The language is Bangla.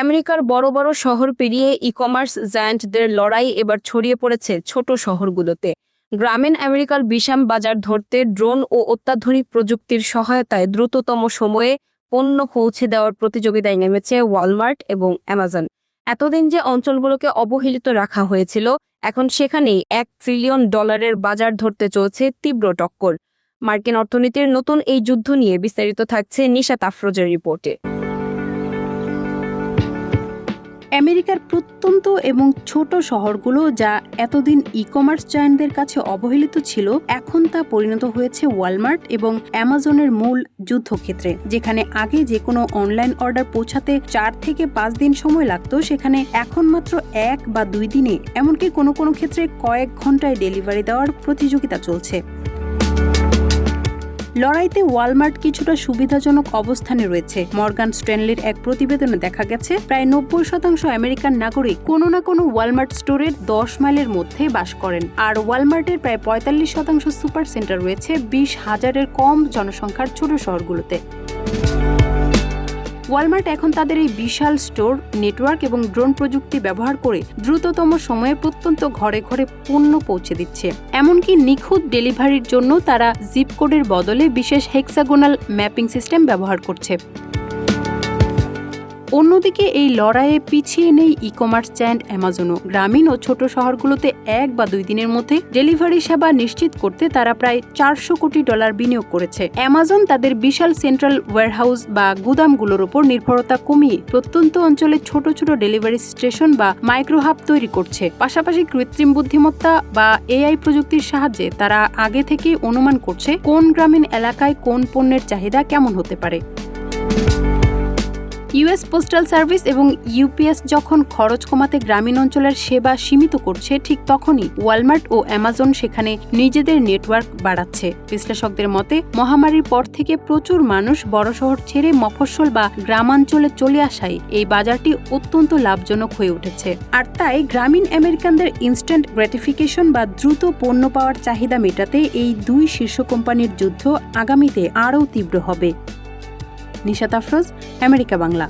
আমেরিকার বড় বড় শহর পেরিয়ে ই-কমার্স জায়ান্টদের লড়াই এবার ছড়িয়ে পড়েছে ছোট শহরগুলোতে। গ্রামীণ আমেরিকার বিশাল বাজার ধরতে ড্রোন ও অত্যাধুনিক প্রযুক্তির সহায়তায় দ্রুততম সময়ে পণ্য পৌঁছে দেওয়ার প্রতিযোগিতায় নেমেছে ওয়ালমার্ট এবং অ্যামাজন। এতদিন যে অঞ্চলগুলোকে অবহেলিত রাখা হয়েছিল, এখন সেখানেই $1 ট্রিলিয়ন বাজার ধরতে চলছে তীব্র টক্কর। মার্কিন অর্থনীতির নতুন এই যুদ্ধ নিয়ে বিস্তারিত থাকছে নিশাত আফরোজের রিপোর্টে। আমেরিকার প্রত্যন্ত এবং ছোট শহরগুলো যা এতদিন ই-কমার্স জায়ান্টদের কাছে অবহেলিত ছিল, এখন তা পরিণত হয়েছে ওয়ালমার্ট এবং অ্যামাজনের মূল যুদ্ধক্ষেত্রে। যেখানে আগে যে কোনো অনলাইন অর্ডার পৌঁছাতে 4 থেকে 5 দিন সময় লাগতো, সেখানে এখন মাত্র 1 বা 2 দিনে, এমনকি কোনো কোনো ক্ষেত্রে কয়েক ঘন্টায় ডেলিভারি দেওয়ার প্রতিযোগিতা চলছে। লড়াইতে ওয়ালমার্ট কিছুটা সুবিধাজনক অবস্থানে রয়েছে। মর্গান স্ট্যানলির এক প্রতিবেদনে দেখা গেছে, প্রায় 90% আমেরিকান নাগরিক কোনো না কোনো ওয়ালমার্ট স্টোরের 10 মাইলের মধ্যে বাস করেন। আর ওয়ালমার্টের প্রায় 45% সুপার সেন্টার রয়েছে 20,000-এর কম জনসংখ্যার ছোট শহরগুলোতে। ওয়ালমার্ট এখন তাদের এই বিশাল স্টোর নেটওয়ার্ক এবং ড্রোন প্রযুক্তি ব্যবহার করে দ্রুততম সময়ে প্রত্যন্ত ঘরে ঘরে পণ্য পৌঁছে দিচ্ছে। এমনকি নিখুঁত ডেলিভারির জন্য তারা জিপ কোডের বদলে বিশেষ হেক্সাগোনাল ম্যাপিং সিস্টেম ব্যবহার করছে। অন্যদিকে এই লড়াইয়ে পিছিয়ে নেই ই-কমার্স জায়ান্ট অ্যামাজনও। গ্রামীণ ও ছোট শহরগুলোতে 1 বা 2 দিনের মধ্যে ডেলিভারি সেবা নিশ্চিত করতে তারা প্রায় $400 কোটি বিনিয়োগ করেছে। অ্যামাজন তাদের বিশাল সেন্ট্রাল ওয়্যারহাউস বা গুদামগুলোর উপর নির্ভরতা কমিয়ে প্রত্যন্ত অঞ্চলে ছোট ছোট ডেলিভারি স্টেশন বা মাইক্রোহাব তৈরি করছে। পাশাপাশি কৃত্রিম বুদ্ধিমত্তা বা AI প্রযুক্তির সাহায্যে তারা আগে থেকেই অনুমান করছে কোন গ্রামীণ এলাকায় কোন পণ্যের চাহিদা কেমন হতে পারে। ইউএস পোস্টাল সার্ভিস এবং ইউপিএস যখন খরচ কমাতে গ্রামীণ অঞ্চলের সেবা সীমিত করছে, ঠিক তখনই ওয়ালমার্ট ও অ্যামাজন সেখানে নিজেদের নেটওয়ার্ক বাড়াচ্ছে। বিশ্লেষকদের মতে, মহামারীর পর থেকে প্রচুর মানুষ বড় শহর ছেড়ে মফস্বল বা গ্রামাঞ্চলে চলে আসায় এই বাজারটি অত্যন্ত লাভজনক হয়ে উঠেছে। আর তাই গ্রামীণ আমেরিকানদের ইনস্ট্যান্ট গ্র্যাটিফিকেশন বা দ্রুত পণ্য পাওয়ার চাহিদা মেটাতে এই দুই শীর্ষ কোম্পানির যুদ্ধ আগামীতে আরও তীব্র হবে। নিশাত আফরোজ, আমেরিকা বাংলা।